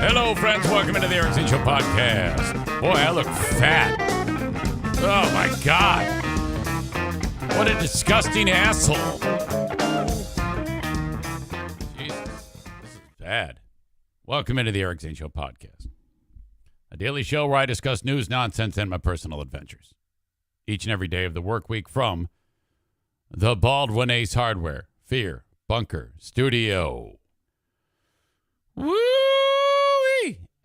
Hello, friends. Welcome into the Eric Zane Show podcast. Boy, I look fat. Oh, my God. What a disgusting asshole. Jesus, this is bad. Welcome into the Eric Zane Show podcast, a daily show where I discuss news, nonsense, and my personal adventures each and every day of the work week from the Baldwin Ace Hardware, Fear Bunker Studio. Woo-wee!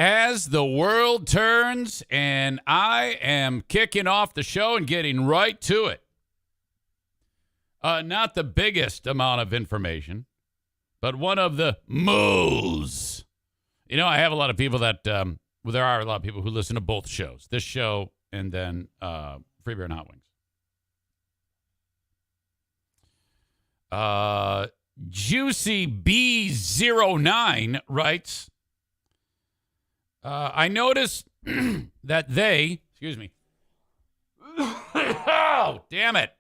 As the world turns, and I am kicking off the show and getting right to it. Not the biggest amount of information, but one of the moles. You know, I have a lot of people that, there are a lot of people who listen to both shows, this show and then Free Beer and Hot Wings. Juicy B09 writes, I noticed that they, excuse me, oh, damn it,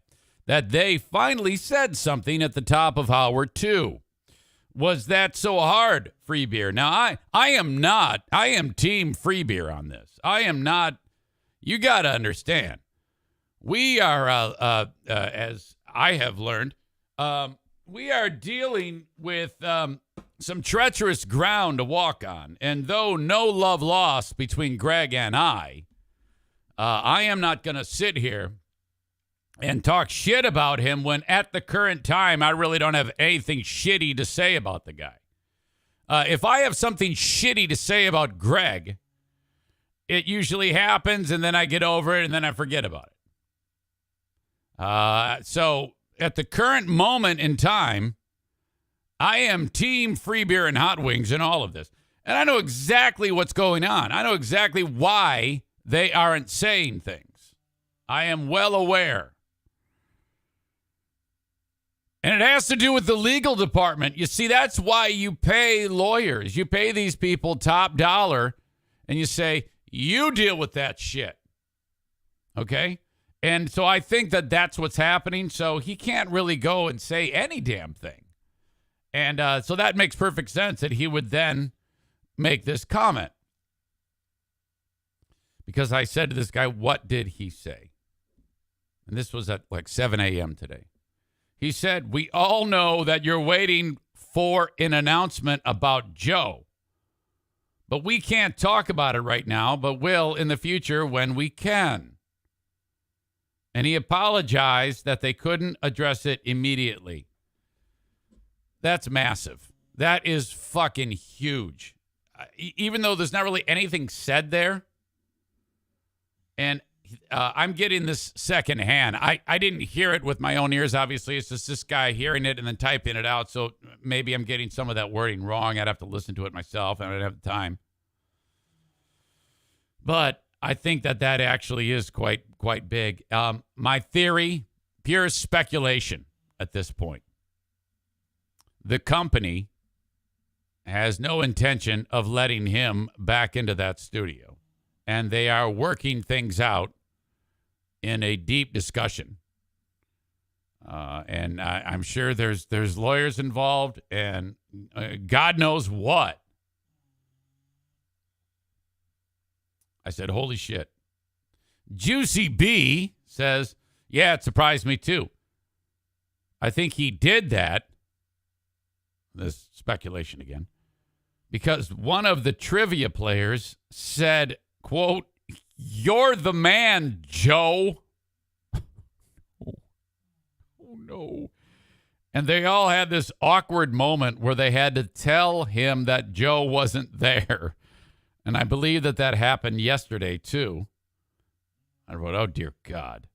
that they finally said something at the top of Hour 2. Was that so hard, Free Beer? Now, I am team Free Beer on this. I am not, you got to understand, we are, as I have learned, we are dealing with some treacherous ground to walk on. And though no love lost between Greg and I am not going to sit here and talk shit about him when at the current time I really don't have anything shitty to say about the guy. If I have something shitty to say about Greg, it usually happens and then I get over it and then I forget about it. So at the current moment in time, I am team Free Beer and Hot Wings in all of this. And I know exactly what's going on. I know exactly why they aren't saying things. I am well aware. And it has to do with the legal department. You see, that's why you pay lawyers. You pay these people top dollar and you say, you deal with that shit. Okay? And so I think that that's what's happening. So he can't really go and say any damn thing. And so that makes perfect sense that he would then make this comment. Because I said to this guy, what did he say? And this was at like 7 a.m. today. He said, we all know that you're waiting for an announcement about Joe. But we can't talk about it right now, but will in the future when we can. And he apologized that they couldn't address it immediately. That's massive. That is fucking huge. Even though there's not really anything said there. And I'm getting this secondhand. I didn't hear it with my own ears, obviously. It's just this guy hearing it and then typing it out. So maybe I'm getting some of that wording wrong. I'd have to listen to it myself. I don't have the time. But I think that actually is quite big. My theory, pure speculation at this point. The company has no intention of letting him back into that studio. And they are working things out in a deep discussion. And I'm sure there's lawyers involved and God knows what. I said, holy shit. Juicy B says, yeah, it surprised me too. I think he did that. This speculation again. Because one of the trivia players said, quote, you're the man, Joe. Oh, no. And they all had this awkward moment where they had to tell him that Joe wasn't there. And I believe that happened yesterday, too. I wrote, oh, dear God.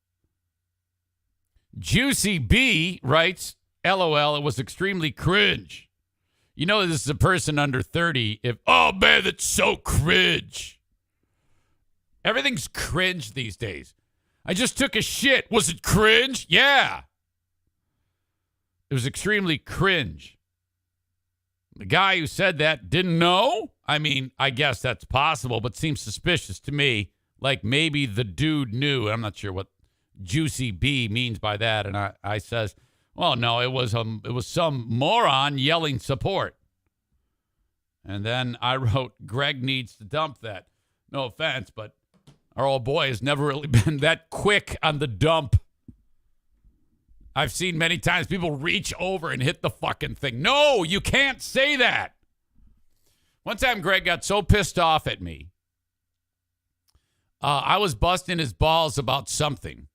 Juicy B writes, LOL, it was extremely cringe. You know, this is a person under 30. Oh, man, that's so cringe. Everything's cringe these days. I just took a shit. Was it cringe? Yeah. It was extremely cringe. The guy who said that didn't know? I mean, I guess that's possible, but seems suspicious to me. Like maybe the dude knew. I'm not sure what Juicy B means by that. And I says, well, no, it was some moron yelling support. And then I wrote, Greg needs to dump that. No offense, but our old boy has never really been that quick on the dump. I've seen many times people reach over and hit the fucking thing. No, you can't say that. One time Greg got so pissed off at me. I was busting his balls about something,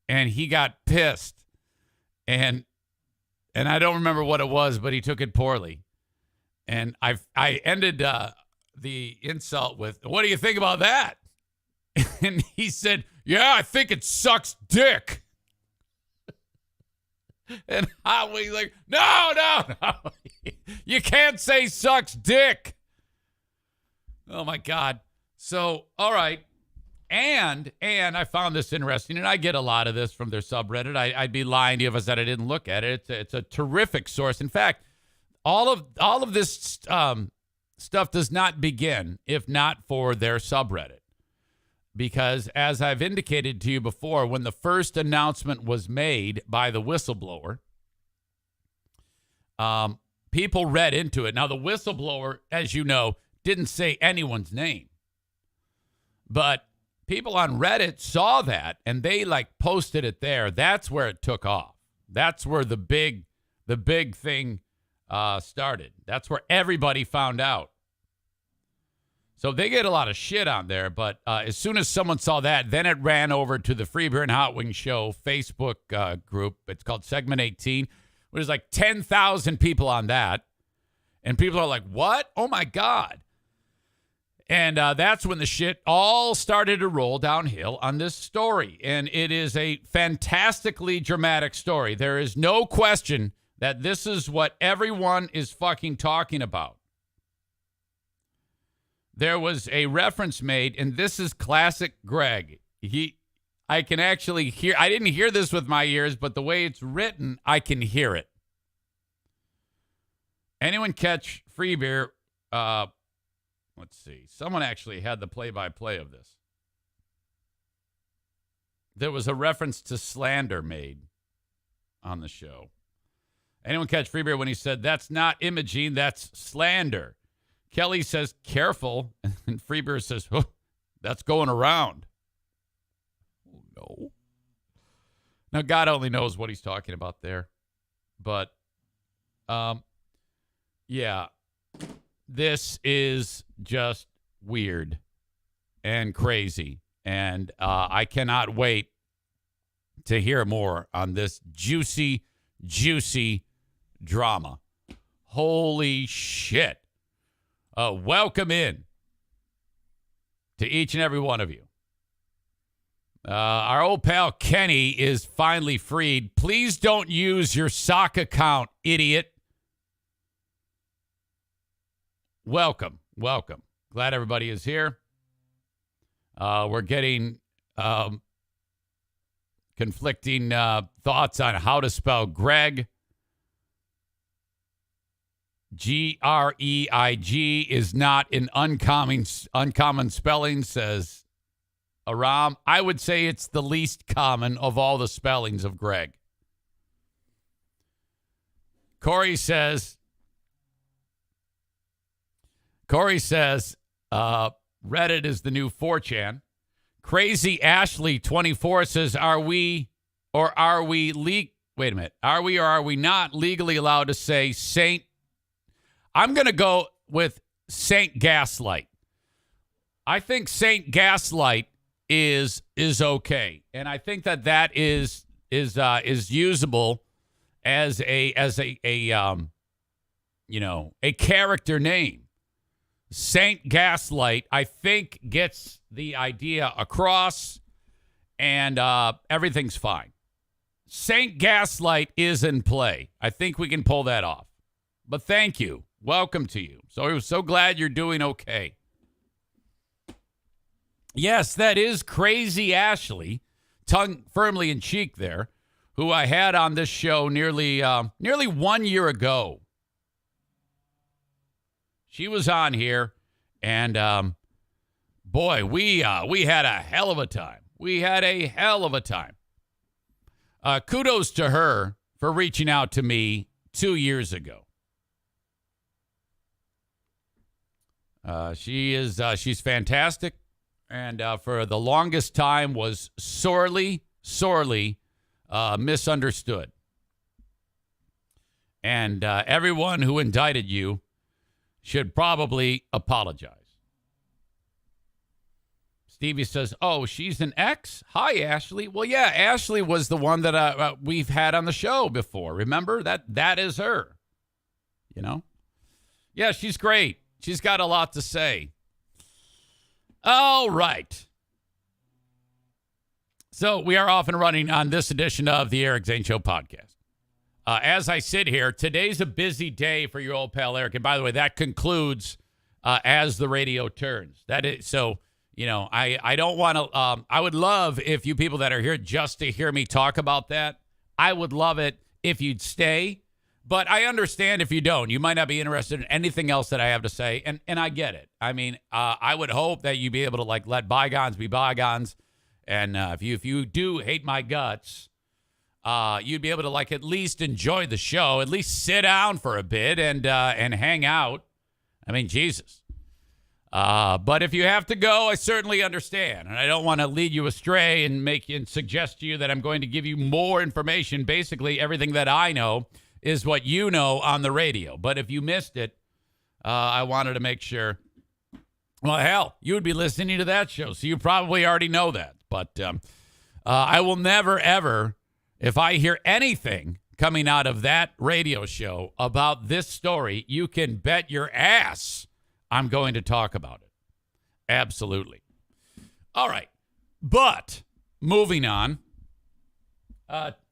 and he got pissed. And I don't remember what it was, but he took it poorly. And I ended the insult with, "What do you think about that?" And he said, "Yeah, I think it sucks dick." And I was like, no. You can't say sucks dick. Oh, my God. So, all right. And I found this interesting, and I get a lot of this from their subreddit. I'd be lying to you if I said I didn't look at it. It's a terrific source. In fact, all of this stuff does not begin if not for their subreddit. Because as I've indicated to you before, when the first announcement was made by the whistleblower, people read into it. Now, the whistleblower, as you know, didn't say anyone's name. But people on Reddit saw that, and they, posted it there. That's where it took off. That's where the big thing started. That's where everybody found out. So they get a lot of shit on there, but as soon as someone saw that, then it ran over to the Free Beer and Hot Wings Show Facebook group. It's called Segment 18. There's 10,000 people on that. And people are like, what? Oh, my God. And that's when the shit all started to roll downhill on this story. And it is a fantastically dramatic story. There is no question that this is what everyone is fucking talking about. There was a reference made, and this is classic Greg. I can actually hear, I didn't hear this with my ears, but the way it's written, I can hear it. Anyone catch Free Beer? Let's see. Someone actually had the play-by-play of this. There was a reference to slander made on the show. Anyone catch Free Beer when he said, "That's not imaging, that's slander"? Kelly says, "Careful." And Free Beer says, "Oh, that's going around." Oh, no. Now, God only knows what he's talking about there. But, yeah, this is just weird and crazy. And I cannot wait to hear more on this juicy, juicy drama. Holy shit. Welcome in to each and every one of you. Our old pal Kenny is finally freed. Please don't use your sock account, idiot. Welcome. Glad everybody is here. We're getting conflicting thoughts on how to spell Greg. Greig is not an uncommon spelling, says Aram. I would say it's the least common of all the spellings of Greg. Corey says, Reddit is the new 4chan. Crazy Ashley 24 says, are we or are we not legally allowed to say Saint? I'm going to go with Saint Gaslight. I think Saint Gaslight is okay, and I think that is usable as a character name. Saint Gaslight, I think, gets the idea across, and everything's fine. Saint Gaslight is in play. I think we can pull that off. But thank you. Welcome to you. So I was so glad you're doing okay. Yes, that is Crazy Ashley, tongue firmly in cheek there, who I had on this show nearly 1 year ago. She was on here, and boy, we had a hell of a time. Kudos to her for reaching out to me 2 years ago. She's fantastic, and for the longest time was sorely misunderstood. And everyone who indicted you should probably apologize. Stevie says, "Oh, she's an ex? Hi, Ashley." Well, yeah, Ashley was the one that we've had on the show before. Remember? That is her. You know? Yeah, she's great. She's got a lot to say. All right. So we are off and running on this edition of the Eric Zane Show podcast. As I sit here, today's a busy day for your old pal Eric. And by the way, that concludes as the radio turns. That is so. You know, I don't want to. I would love if you people that are here just to hear me talk about that. I would love it if you'd stay. But I understand if you don't. You might not be interested in anything else that I have to say, and I get it. I mean, I would hope that you'd be able to like let bygones be bygones, and if you do hate my guts, you'd be able to like at least enjoy the show, at least sit down for a bit and hang out. I mean, Jesus. But if you have to go, I certainly understand, and I don't want to lead you astray and suggest to you that I'm going to give you more information. Basically, everything that I know is what you know on the radio. But if you missed it, I wanted to make sure. Well, hell, you would be listening to that show, so you probably already know that. But I will never, ever, if I hear anything coming out of that radio show about this story, you can bet your ass I'm going to talk about it. Absolutely. All right. But moving on,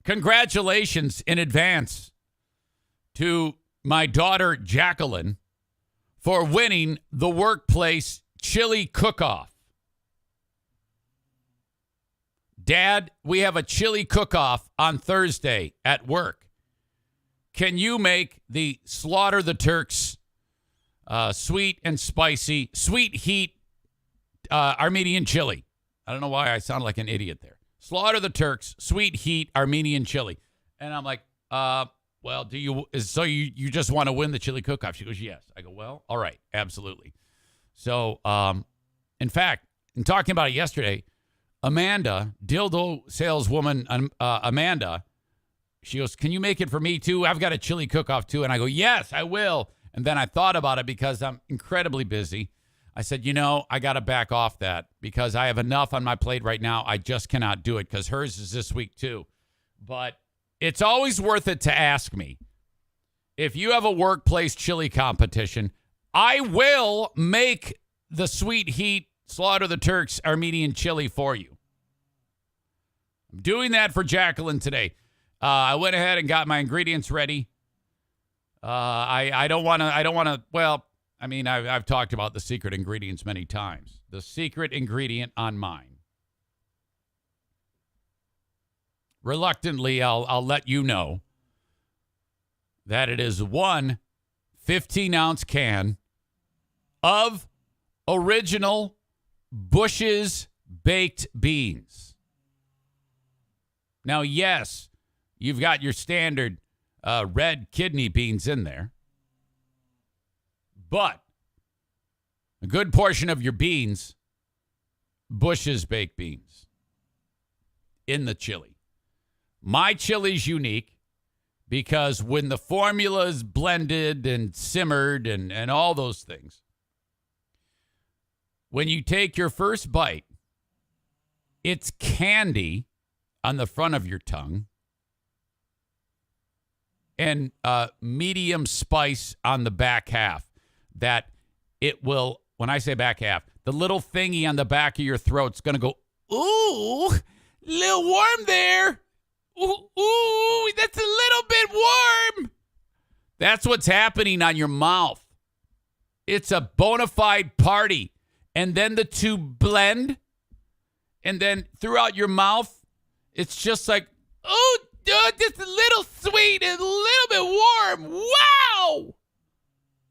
congratulations in advance to my daughter, Jacqueline, for winning the workplace chili cook-off. Dad, we have a chili cook-off on Thursday at work. Can you make the Slaughter the Turks sweet and spicy, sweet heat Armenian chili? I don't know why I sound like an idiot there. Slaughter the Turks, sweet heat Armenian chili. And I'm like, well, you just want to win the chili cook-off? She goes, yes. I go, well, all right, absolutely. So, in fact, in talking about it yesterday, Amanda, dildo saleswoman Amanda, she goes, can you make it for me too? I've got a chili cook-off too. And I go, yes, I will. And then I thought about it because I'm incredibly busy. I said, I got to back off that because I have enough on my plate right now. I just cannot do it because hers is this week too. But it's always worth it to ask me. If you have a workplace chili competition, I will make the sweet heat Slaughter the Turks Armenian chili for you. I'm doing that for Jacqueline today. I went ahead and got my ingredients ready. I don't want to, well, I mean, I've talked about the secret ingredients many times. The secret ingredient on mine. Reluctantly, I'll let you know that it is one 15-ounce can of original Bush's baked beans. Now, yes, you've got your standard red kidney beans in there. But a good portion of your beans, Bush's baked beans, in the chili. My chili's unique because when the formula is blended and simmered and all those things, when you take your first bite, it's candy on the front of your tongue and medium spice on the back half. That it will, when I say back half, the little thingy on the back of your throat's going to go, ooh, little warm there. Ooh, that's a little bit warm. That's what's happening on your mouth. It's a bona fide party. And then the two blend. And then throughout your mouth, it's just like, oh, just a little sweet and a little bit warm. Wow.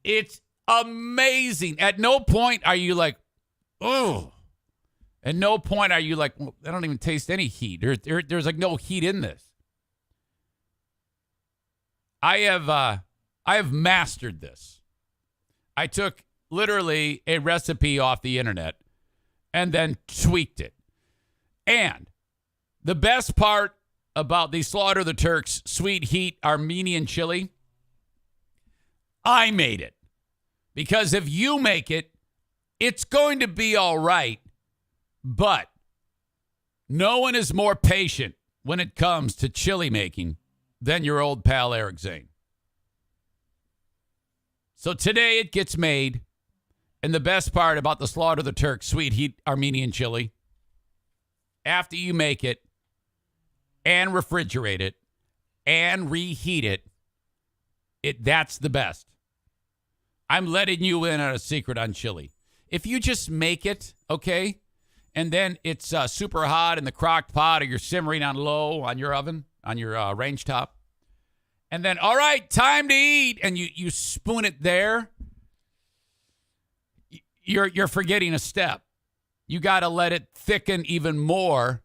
It's amazing. At no point are you like, oh. At no point are you like, well, I don't even taste any heat. There's like no heat in this. I have mastered this. I took literally a recipe off the internet and then tweaked it. And the best part about the Slaughter the Turks Sweet Heat Armenian chili, I made it. Because if you make it, it's going to be all right. But no one is more patient when it comes to chili making than your old pal Eric Zane. So today it gets made. And the best part about the Slaughter the Turks Sweet Heat Armenian chili, after you make it and refrigerate it and reheat it, that's the best. I'm letting you in on a secret on chili. If you just make it, okay, and then it's super hot in the crock pot or you're simmering on low on your oven, on your range top, and then, all right, time to eat, and you spoon it there, you're forgetting a step. You got to let it thicken even more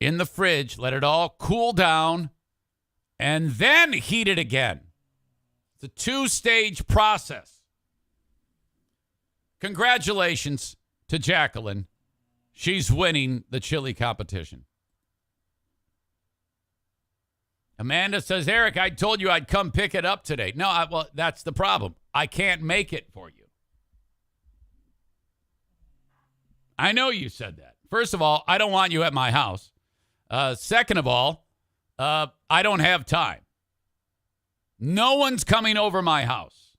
in the fridge, let it all cool down, and then heat it again. It's a two-stage process. Congratulations to Jacqueline. She's winning the chili competition. Amanda says, Eric, I told you I'd come pick it up today. No, well, that's the problem. I can't make it for you. I know you said that. First of all, I don't want you at my house. Second of all, I don't have time. No one's coming over my house.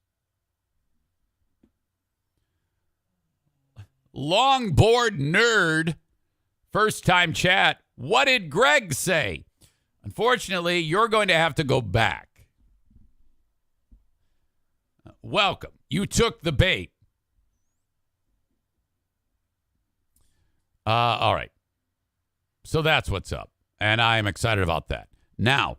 Longboard nerd, first time chat. What did Greg say? Unfortunately, you're going to have to go back. Welcome. You took the bait. All right. So that's what's up. And I am excited about that. Now,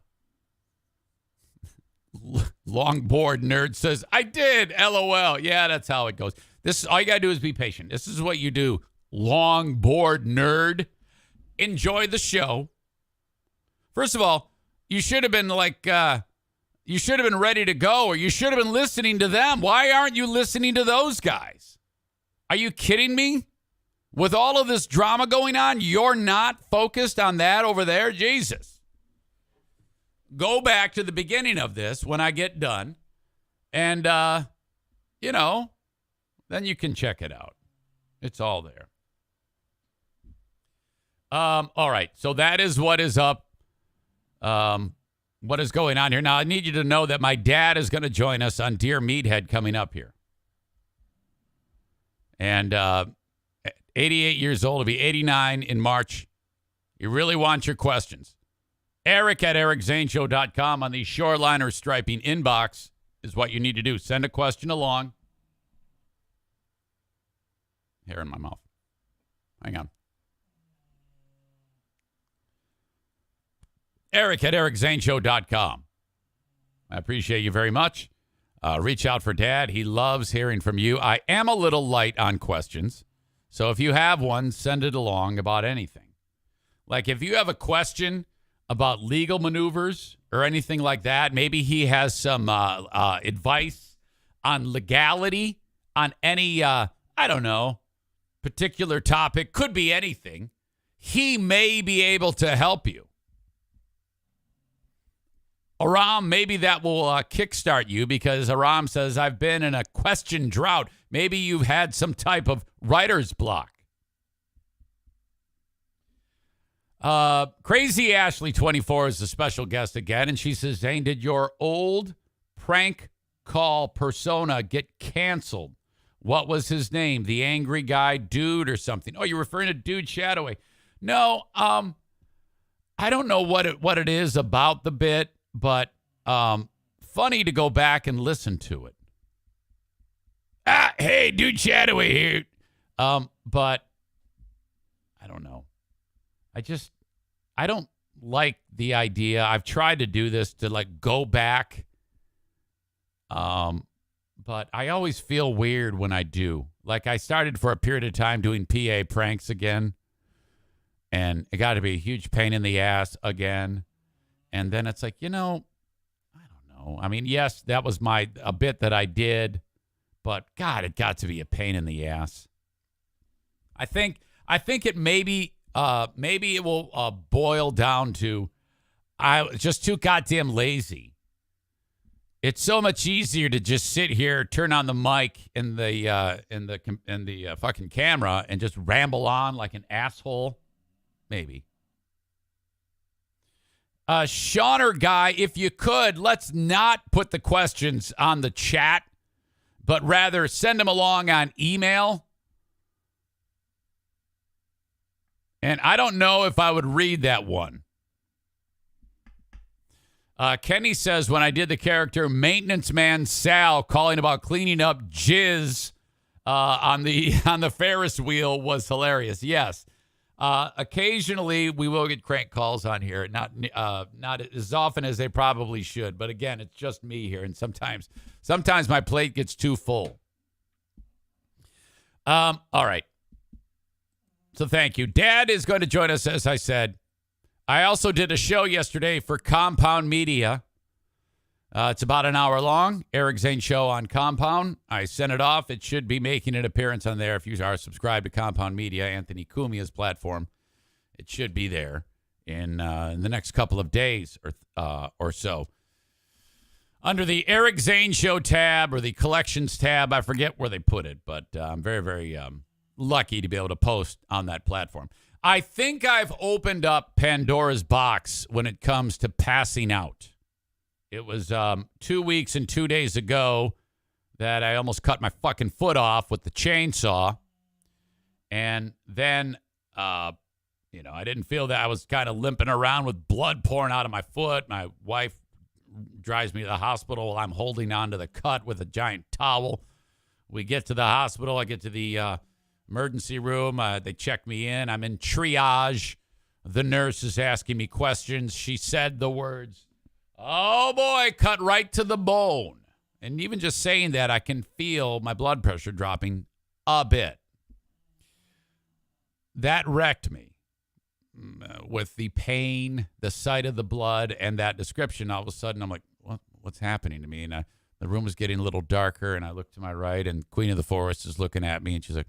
Longboard nerd says, I did. LOL. Yeah, that's how it goes. This all you got to do is be patient. This is what you do. Longboard nerd. Enjoy the show. First of all, you should have been you should have been ready to go, or you should have been listening to them. Why aren't you listening to those guys? Are you kidding me? With all of this drama going on, you're not focused on that over there? Jesus. Go back to the beginning of this when I get done, and, then you can check it out. It's all there. All right, so that is what is up. What is going on here? Now, I need you to know that my dad is going to join us on Dear Meathead coming up here. And 88 years old. He'll be 89 in March. You really want your questions. Eric at ericzaneshow.com on the Shoreliner Striping inbox is what you need to do. Send a question along. Hair in my mouth. Hang on. Eric at ericzaneshow.com. I appreciate you very much. Reach out for Dad. He loves hearing from you. I am a little light on questions. So if you have one, send it along about anything. Like if you have a question about legal maneuvers or anything like that, maybe he has some advice on legality on any, particular topic. Could be anything. He may be able to help you. Aram, maybe that will kickstart you because Aram says, I've been in a question drought. Maybe you've had some type of writer's block. Crazy Ashley 24 is a special guest again, and she says, Zane, did your old prank call persona get canceled? What was his name? The angry guy, Dude, or something? Oh, you're referring to Dude Shadoway. No, I don't know what it is about the bit, but funny to go back and listen to it. Hey, Dude Shadoway here. But I don't know. I don't like the idea. I've tried to do this to go back. But I always feel weird when I do. I started for a period of time doing PA pranks again. And it got to be a huge pain in the ass again. And then it's I don't know. I mean, yes, that was a bit that I did. But God, it got to be a pain in the ass. I think it maybe it will boil down to I was just too goddamn lazy. It's so much easier to just sit here, turn on the mic and the fucking camera, and just ramble on like an asshole. Maybe. Shawner guy, if you could, let's not put the questions on the chat, but rather send them along on email. And I don't know if I would read that one. Kenny says, when I did the character Maintenance Man Sal calling about cleaning up jizz on the Ferris wheel was hilarious. Yes. Occasionally we will get crank calls on here, not as often as they probably should. But again, it's just me here, and sometimes my plate gets too full. All right. So thank you. Dad is going to join us, as I said. I also did a show yesterday for Compound Media. It's about an hour long. Eric Zane Show on Compound. I sent it off. It should be making an appearance on there if you are subscribed to Compound Media, Anthony Cumia's platform. It should be there in the next couple of days or so. Under the Eric Zane Show tab or the Collections tab, I forget where they put it, but I'm very, very lucky to be able to post on that platform. I think I've opened up Pandora's box when it comes to passing out. It was 2 weeks and 2 days ago that I almost cut my fucking foot off with the chainsaw. And then, I didn't feel that. I was kind of limping around with blood pouring out of my foot. My wife drives me to the hospital while I'm holding on to the cut with a giant towel. We get to the hospital. I get to the emergency room. They check me in. I'm in triage. The nurse is asking me questions. She said the words, "Oh boy, cut right to the bone." And even just saying that, I can feel my blood pressure dropping a bit. That wrecked me with the pain, the sight of the blood, and that description. All of a sudden, I'm like, what's happening to me? And the room was getting a little darker, and I look to my right, and Queen of the Forest is looking at me, and she's like,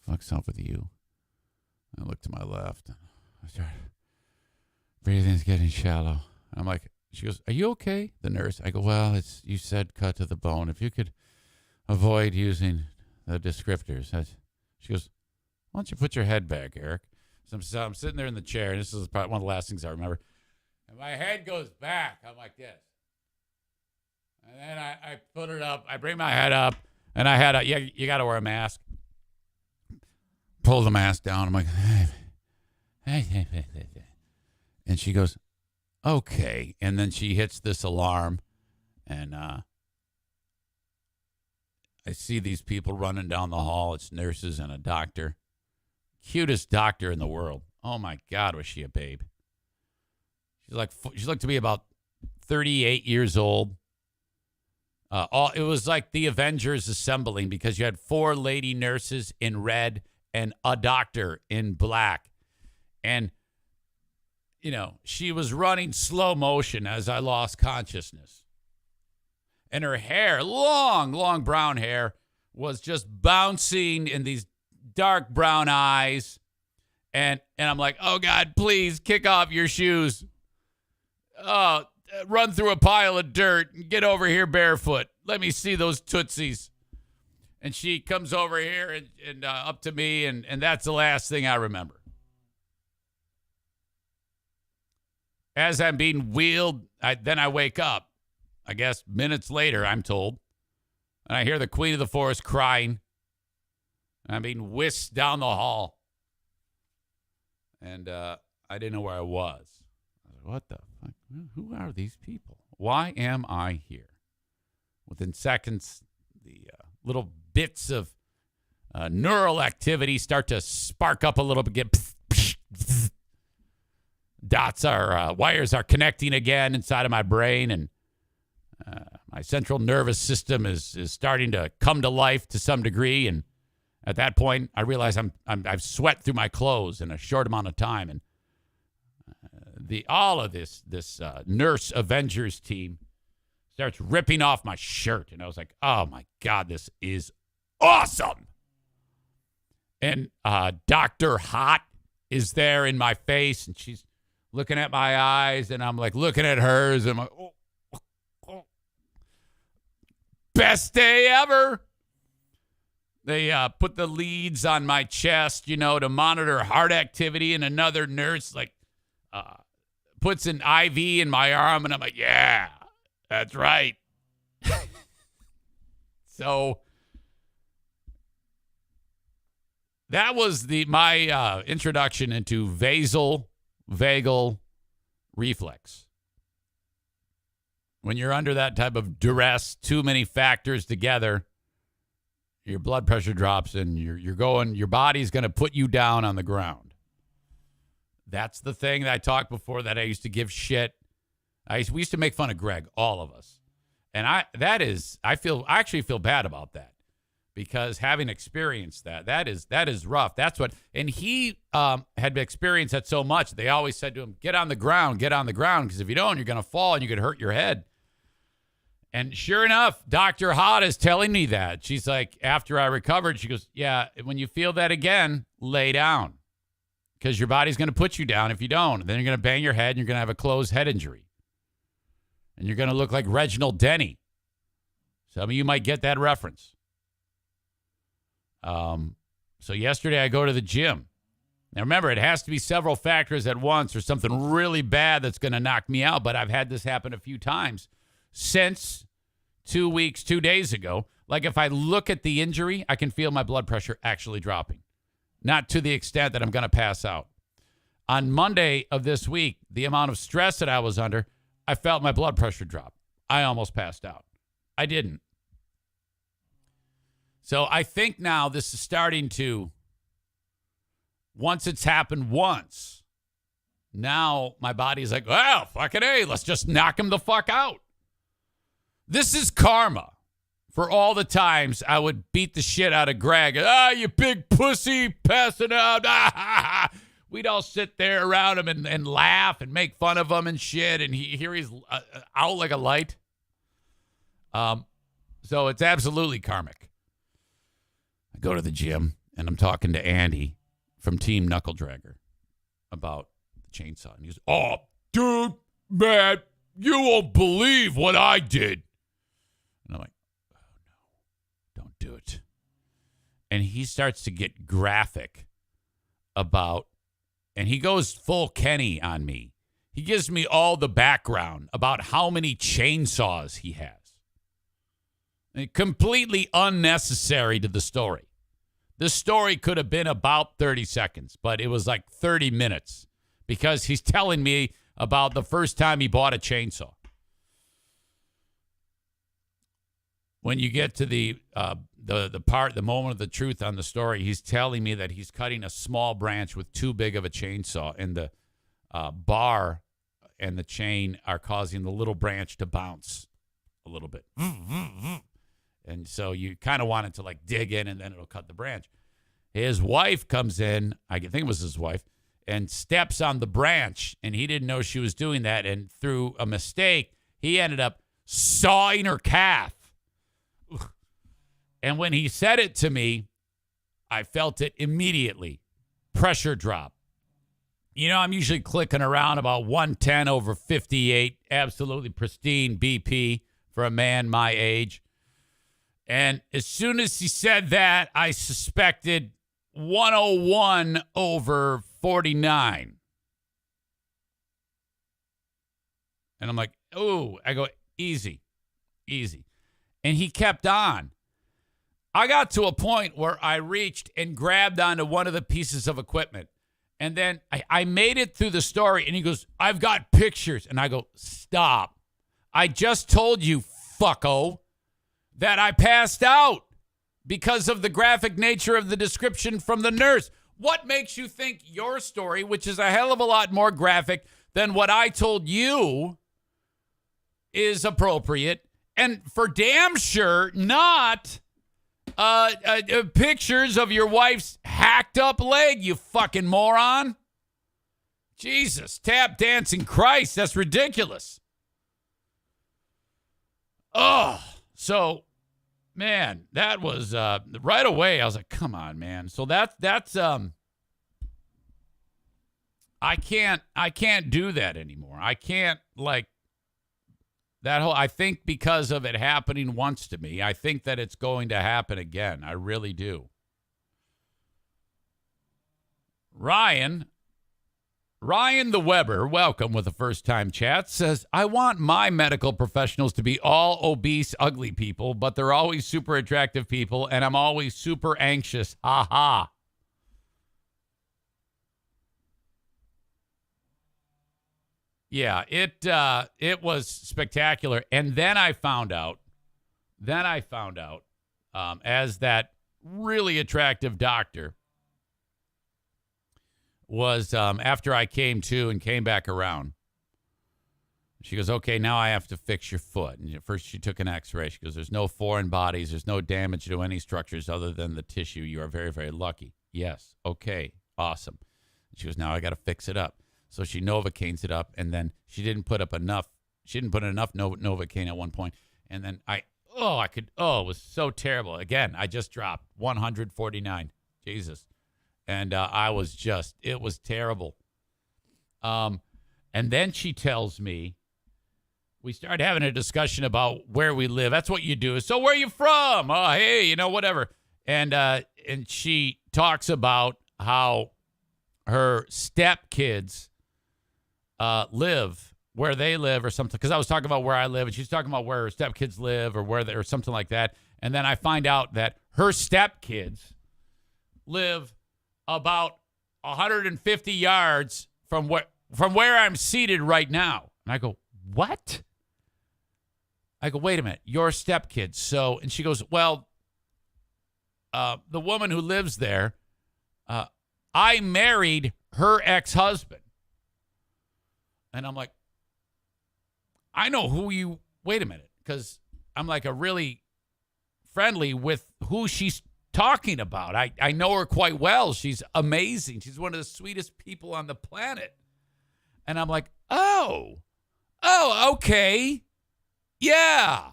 "The fuck's up with you?" I look to my left. I start breathing's getting shallow. I'm like, she goes, "Are you okay?" The nurse. I go, "Well, you said cut to the bone. If you could avoid using the descriptors." She goes, "Why don't you put your head back, Eric?" So I'm sitting there in the chair, and this is probably one of the last things I remember. And my head goes back. I'm like this. And then I put it up. I bring my head up, and I had you got to wear a mask. Pull the mask down. I'm like, hey. And she goes, "Okay." And then she hits this alarm, and I see these people running down the hall. It's nurses and a doctor. Cutest doctor in the world. Oh, my God, was she a babe. She looked to be about 38 years old. It was like the Avengers assembling because you had 4 lady nurses in red and a doctor in black. And she was running slow motion as I lost consciousness. And her hair, long brown hair, was just bouncing in these dark brown eyes. And I'm like, "Oh, God, please kick off your shoes. Oh, run through a pile of dirt and get over here barefoot. Let me see those tootsies." And she comes over here and up to me, and that's the last thing I remember. As I'm being wheeled, then I wake up. I guess minutes later, I'm told. And I hear the Queen of the Forest crying. And I'm being whisked down the hall. And I didn't know where I was. I was like, what the fuck? Who are these people? Why am I here? Within seconds, the little bits of neural activity start to spark up a little bit. Get wires are connecting again inside of my brain, and my central nervous system is starting to come to life to some degree. And at that point, I realize I've sweat through my clothes in a short amount of time, and all of this Nurse Avengers team Starts ripping off my shirt. And I was like, oh, my God, this is awesome. And Dr. Hot is there in my face, and she's looking at my eyes, and I'm like looking at hers, and I'm like, oh. Best day ever. They put the leads on my chest, to monitor heart activity, and another nurse puts an IV in my arm, and I'm like, yeah, that's right. So that was my introduction into vagal reflex. When you're under that type of duress, too many factors together, your blood pressure drops and your body's going to put you down on the ground. That's the thing that I talked before that I used to give shit. We used to make fun of Greg, all of us. And I actually feel bad about that. Because having experienced that is rough. And he had experienced that so much. They always said to him, get on the ground, because if you don't, you're going to fall and you could hurt your head. And sure enough, Dr. Hot is telling me that. She's like, after I recovered, she goes, yeah, when you feel that again, lay down. Because your body's going to put you down if you don't. And then you're going to bang your head and you're going to have a closed head injury. And you're going to look like Reginald Denny. Some of you might get that reference. So yesterday I go to the gym. Now remember, it has to be several factors at once or something really bad that's going to knock me out. But I've had this happen a few times since 2 days ago. Like if I look at the injury, I can feel my blood pressure actually dropping. Not to the extent that I'm going to pass out. On Monday of this week, the amount of stress that I was under, I felt my blood pressure drop. I almost passed out. I didn't. So I think now this is starting to, once it's happened once, now my body's like, well, fucking A, let's just knock him the fuck out. This is karma for all the times I would beat the shit out of Greg. You big pussy, passing out. We'd all sit there around him and laugh and make fun of him and shit. And he's out like a light. So it's absolutely karmic. I go to the gym, and I'm talking to Andy from Team Knuckle Dragger about the chainsaw. And he goes, oh, dude, man, you won't believe what I did. And I'm like, oh, no, don't do it. And he starts to get graphic about, and he goes full Kenny on me. He gives me all the background about how many chainsaws he has. Completely unnecessary to the story. The story could have been about 30 seconds, but it was like 30 minutes because he's telling me about the first time he bought a chainsaw. When you get to the moment of the truth on the story, he's telling me that he's cutting a small branch with too big of a chainsaw, and the bar and the chain are causing the little branch to bounce a little bit. And so you kind of want it to like dig in and then it'll cut the branch. His wife comes in, I think it was his wife, and steps on the branch, and he didn't know she was doing that. And through a mistake, he ended up sawing her calf. And when he said it to me, I felt it immediately. Pressure drop. I'm usually clicking around about 110 over 58. Absolutely pristine BP for a man my age. And as soon as he said that, I suspected 101 over 49. And I'm like, oh, I go, easy. And he kept on. I got to a point where I reached and grabbed onto one of the pieces of equipment. And then I made it through the story, and he goes, I've got pictures. And I go, stop. I just told you, fucko, that I passed out because of the graphic nature of the description from the nurse. What makes you think your story, which is a hell of a lot more graphic than what I told you, is appropriate? And for damn sure not pictures of your wife's hacked up leg, you fucking moron. Jesus, tap dancing Christ, that's ridiculous. Oh, so man, that was right away. I was like, come on, man. So that's I can't do that anymore. I can't like that whole. I think because of it happening once to me, I think that it's going to happen again. I really do. Ryan the Weber, welcome with a first-time chat, says, I want my medical professionals to be all obese, ugly people, but they're always super attractive people, and I'm always super anxious. Ha ha. Yeah, it was spectacular. And then I found out, as that really attractive doctor was after I came to and came back around. She goes, okay, now I have to fix your foot. And first she took an x-ray. She goes, there's no foreign bodies. There's no damage to any structures other than the tissue. You are very, very lucky. Yes. Okay. Awesome. She goes, now I got to fix it up. So she Novocaines it up, and then she didn't put enough Novocaine at one point. And then it was so terrible. Again, I just dropped 149. Jesus. And it was terrible. And then she tells me, we started having a discussion about where we live. That's what you do. So where are you from? Oh, hey, whatever. And she talks about how her stepkids live where they live or something. Because I was talking about where I live, and she's talking about where her stepkids live or something like that. And then I find out that her stepkids live about 150 yards from where I'm seated right now. And I go, what? I go, wait a minute, your stepkids. So, and she goes, well, the woman who lives there, I married her ex-husband. And I'm like, I know wait a minute, because I'm like a really friendly with who she's talking about. I know her quite well. She's amazing. She's one of the sweetest people on the planet. And I'm like, oh, okay. Yeah.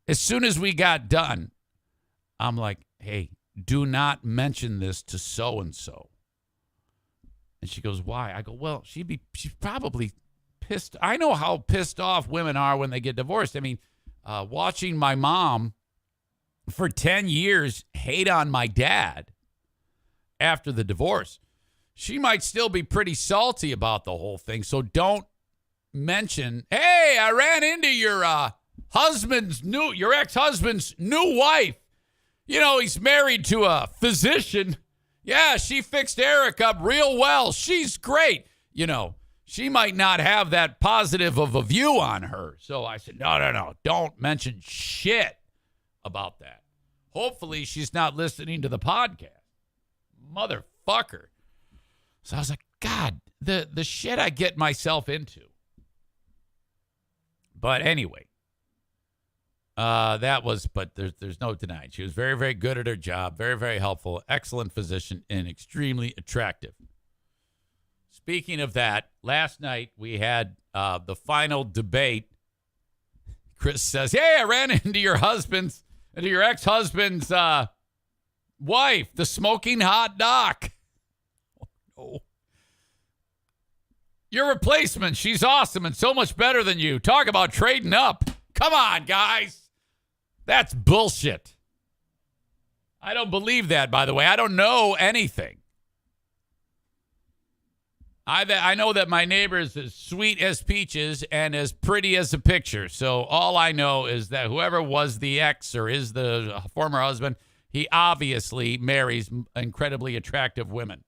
As soon as we got done, I'm like, hey, do not mention this to so-and-so. And she goes, why? I go, well, she's probably pissed. I know how pissed off women are when they get divorced. I mean, watching my mom for 10 years hate on my dad after the divorce, she might still be pretty salty about the whole thing. So don't mention, hey, I ran into your your ex-husband's new wife. He's married to a physician. Yeah, she fixed Eric up real well. She's great. She might not have that positive of a view on her. So I said, no, don't mention shit about that. Hopefully she's not listening to the podcast. Motherfucker. So I was like, God, the shit I get myself into. But anyway, but there's no denying. She was very, very good at her job, very, very helpful, excellent physician, and extremely attractive. Speaking of that, last night we had the final debate. Chris says, hey, I ran into your ex-husband's wife, the smoking hot doc. Oh. Your replacement, she's awesome and so much better than you. Talk about trading up. Come on, guys. That's bullshit. I don't believe that, by the way. I don't know anything. I know that my neighbor is as sweet as peaches and as pretty as a picture. So all I know is that whoever was the ex or is the former husband, he obviously marries incredibly attractive women.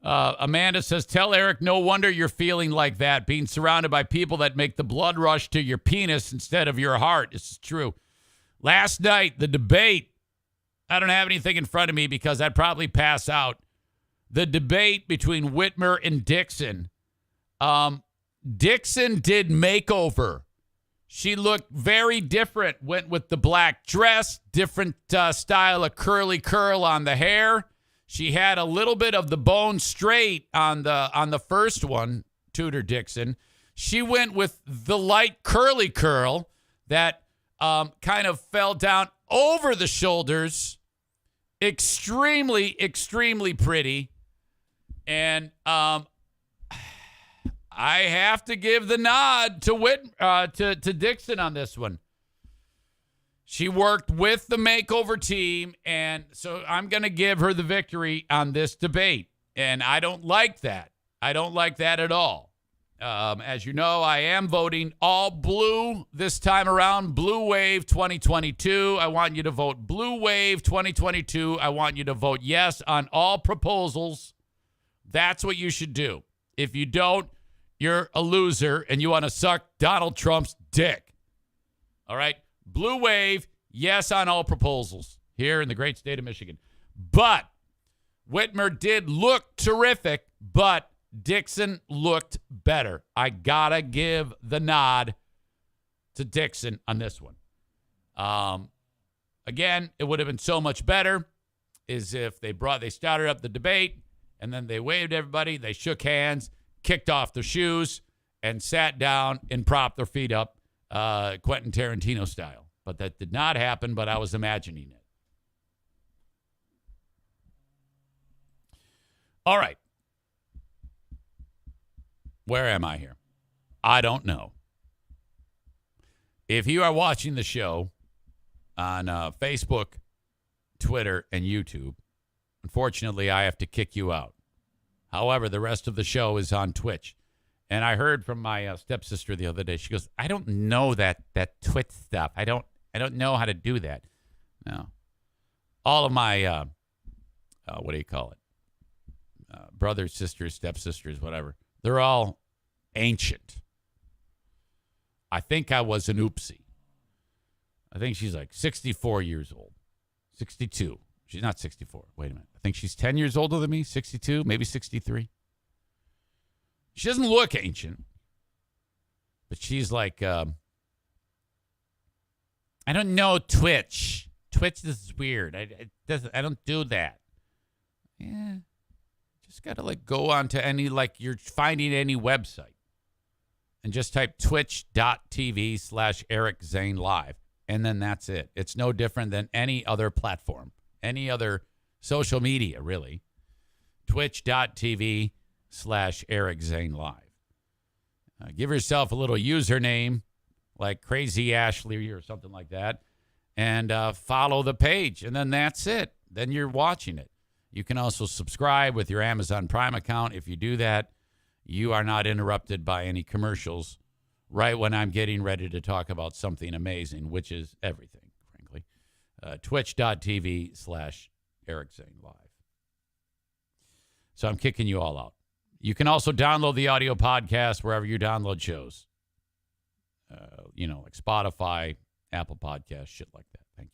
Amanda says, tell Eric, no wonder you're feeling like that, being surrounded by people that make the blood rush to your penis instead of your heart. This is true. Last night, the debate, I don't have anything in front of me because I'd probably pass out. The debate between Whitmer and Dixon. Dixon did makeover. She looked very different. Went with the black dress, different style of curly curl on the hair. She had a little bit of the bone straight on the first one, Tudor Dixon. She went with the light curly curl that kind of fell down over the shoulders. Extremely, extremely pretty. And I have to give the nod to Dixon on this one. She worked with the makeover team, and so I'm going to give her the victory on this debate. And I don't like that. I don't like that at all. As you know, I am voting all blue this time around. Blue Wave 2022. I want you to vote Blue Wave 2022. I want you to vote yes on all proposals. That's what you should do. If you don't, you're a loser and you want to suck Donald Trump's dick. All right? Blue Wave, yes on all proposals here in the great state of Michigan. But Whitmer did look terrific, but Dixon looked better. I got to give the nod to Dixon on this one. Again, it would have been so much better is if they started up the debate and then they waved everybody, they shook hands, kicked off their shoes, and sat down and propped their feet up Quentin Tarantino style. But that did not happen, but I was imagining it. All right. Where am I here? I don't know. If you are watching the show on Facebook, Twitter, and YouTube, unfortunately, I have to kick you out. However, the rest of the show is on Twitch. And I heard from my stepsister the other day. She goes, I don't know that Twitch stuff. I don't know how to do that. No. All of my, what do you call it? Brothers, sisters, stepsisters, whatever. They're all ancient. I think I was an oopsie. I think she's like 64 years old. 62. She's not 64. Wait a minute. I think she's 10 years older than me. 62, maybe 63. She doesn't look ancient. But she's like, I don't know Twitch. Twitch is weird. I don't do that. Yeah. Just got to go on to any, you're finding any website. And just type twitch.tv/Eric Zane Live. And then that's it. It's no different than any other platform. Any other social media, really. Twitch.tv/Eric Zane Live. Give yourself a little username like Crazy Ashley or something like that. And follow the page. And then that's it. Then you're watching it. You can also subscribe with your Amazon Prime account. If you do that, you are not interrupted by any commercials right when I'm getting ready to talk about something amazing, which is everything, frankly. Twitch.tv/Eric Zane Live. So I'm kicking you all out. You can also download the audio podcast wherever you download shows. Like Spotify, Apple Podcasts, shit like that. Thank you.